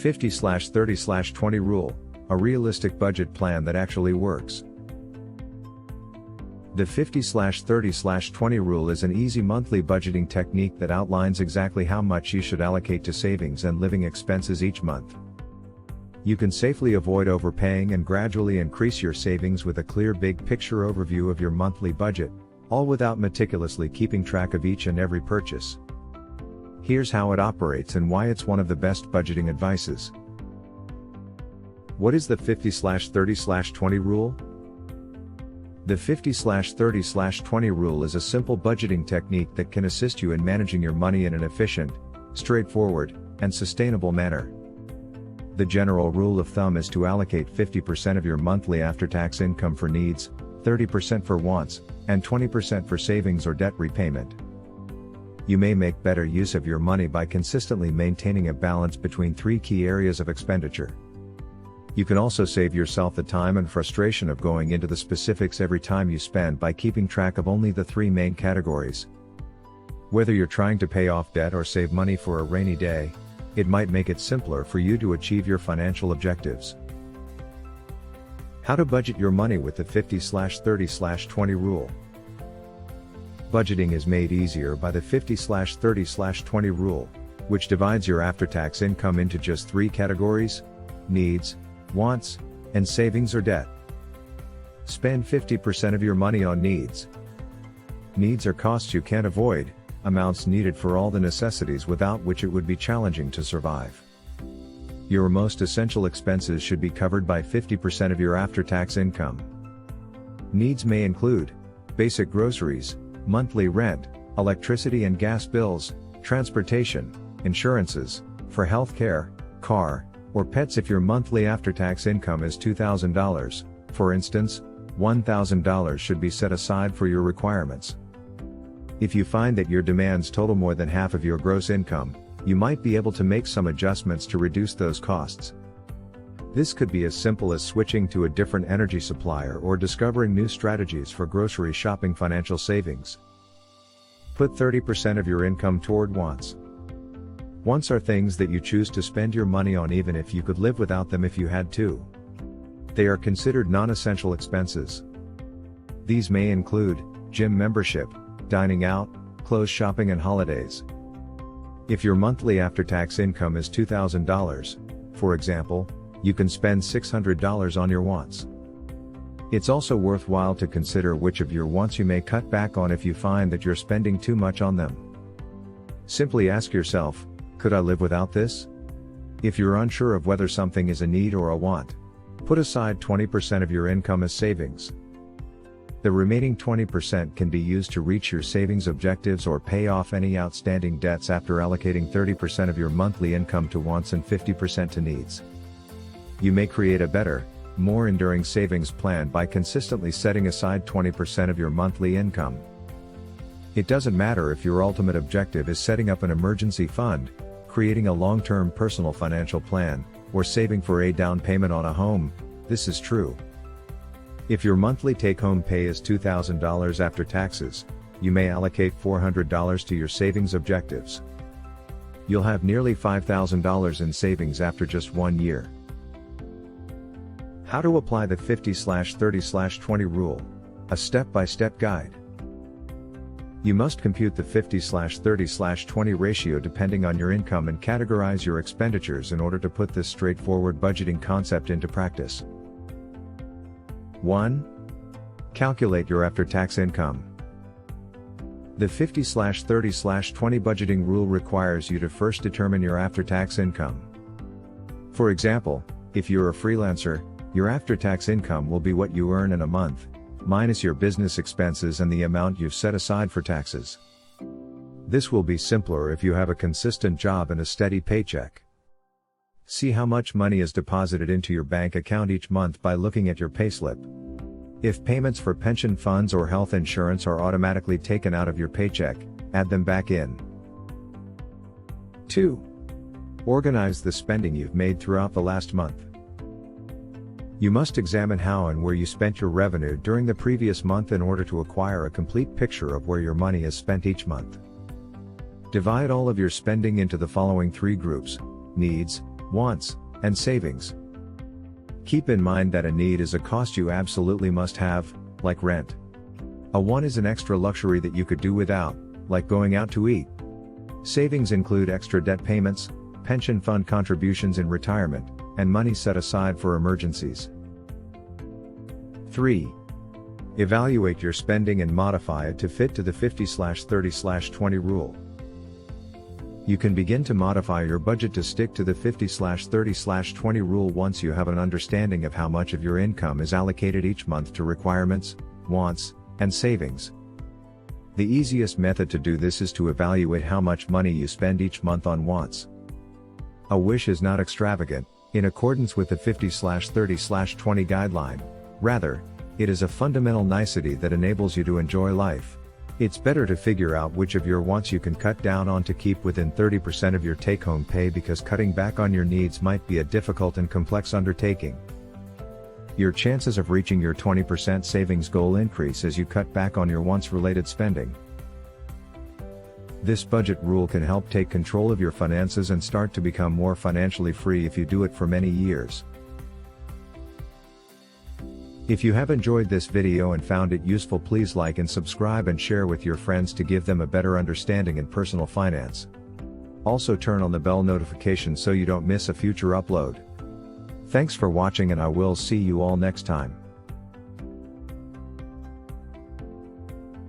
50/30/20 rule, a realistic budget plan that actually works. The 50/30/20 rule is an easy monthly budgeting technique that outlines exactly how much you should allocate to savings and living expenses each month. You can safely avoid overpaying and gradually increase your savings with a clear big picture overview of your monthly budget, all without meticulously keeping track of each and every purchase. Here's how it operates and why it's one of the best budgeting advices. What is the 50/30/20 rule? The 50/30/20 rule is a simple budgeting technique that can assist you in managing your money in an efficient, straightforward, and sustainable manner. The general rule of thumb is to allocate 50% of your monthly after-tax income for needs, 30% for wants, and 20% for savings or debt repayment. You may make better use of your money by consistently maintaining a balance between three key areas of expenditure. You can also save yourself the time and frustration of going into the specifics every time you spend by keeping track of only the three main categories. Whether you're trying to pay off debt or save money for a rainy day, it might make it simpler for you to achieve your financial objectives. How to budget your money with the 50/30/20 rule. Budgeting is made easier by the 50/30/20 rule, which divides your after-tax income into just three categories: needs, wants, and savings or debt. Spend 50% of your money on needs. Needs are costs you can't avoid, amounts needed for all the necessities without which it would be challenging to survive. Your most essential expenses should be covered by 50% of your after-tax income. Needs may include basic groceries, monthly rent, electricity and gas bills, transportation, insurances, for healthcare, car, or pets. If your monthly after-tax income is $2,000, for instance, $1,000 should be set aside for your requirements. If you find that your demands total more than half of your gross income, you might be able to make some adjustments to reduce those costs. This could be as simple as switching to a different energy supplier or discovering new strategies for grocery shopping. Financial savings. Put 30% of your income toward wants. Wants are things that you choose to spend your money on even if you could live without them if you had to. They are considered non-essential expenses. These may include gym membership, dining out, clothes shopping and holidays. If your monthly after-tax income is $2,000, for example, you can spend $600 on your wants. It's also worthwhile to consider which of your wants you may cut back on if you find that you're spending too much on them. Simply ask yourself, could I live without this? If you're unsure of whether something is a need or a want, put aside 20% of your income as savings. The remaining 20% can be used to reach your savings objectives or pay off any outstanding debts after allocating 30% of your monthly income to wants and 50% to needs. You may create a better, more enduring savings plan by consistently setting aside 20% of your monthly income. It doesn't matter if your ultimate objective is setting up an emergency fund, creating a long-term personal financial plan, or saving for a down payment on a home. This is true. If your monthly take-home pay is $2,000 after taxes, you may allocate $400 to your savings objectives. You'll have nearly $5,000 in savings after just 1 year. How to apply the 50/30/20 rule, a step-by-step guide. You must compute the 50/30/20 ratio depending on your income and categorize your expenditures in order to put this straightforward budgeting concept into practice. 1. Calculate your after-tax income. The 50/30/20 budgeting rule requires you to first determine your after-tax income. For example, if you're a freelancer, your after-tax income will be what you earn in a month, minus your business expenses and the amount you've set aside for taxes. This will be simpler if you have a consistent job and a steady paycheck. See how much money is deposited into your bank account each month by looking at your payslip. If payments for pension funds or health insurance are automatically taken out of your paycheck, add them back in. 2. Organize the spending you've made throughout the last month. You must examine how and where you spent your revenue during the previous month in order to acquire a complete picture of where your money is spent each month. Divide all of your spending into the following three groups: needs, wants, and savings. Keep in mind that a need is a cost you absolutely must have, like rent. A want is an extra luxury that you could do without, like going out to eat. Savings include extra debt payments, pension fund contributions in retirement, and money set aside for emergencies. 3. Evaluate your spending and modify it to fit to the 50/30/20 rule. You can begin to modify your budget to stick to the 50/30/20 rule once you have an understanding of how much of your income is allocated each month to requirements, wants, and savings. The easiest method to do this is to evaluate how much money you spend each month on wants. A wish is not extravagant, in accordance with the 50/30/20 guideline. Rather, it is a fundamental nicety that enables you to enjoy life. It's better to figure out which of your wants you can cut down on to keep within 30% of your take-home pay, because cutting back on your needs might be a difficult and complex undertaking. Your chances of reaching your 20% savings goal increase as you cut back on your wants-related spending. This budget rule can help take control of your finances and start to become more financially free if you do it for many years. If you have enjoyed this video and found it useful, please like and subscribe and share with your friends to give them a better understanding in personal finance. Also turn on the bell notification so you don't miss a future upload. Thanks for watching, and I will see you all next time.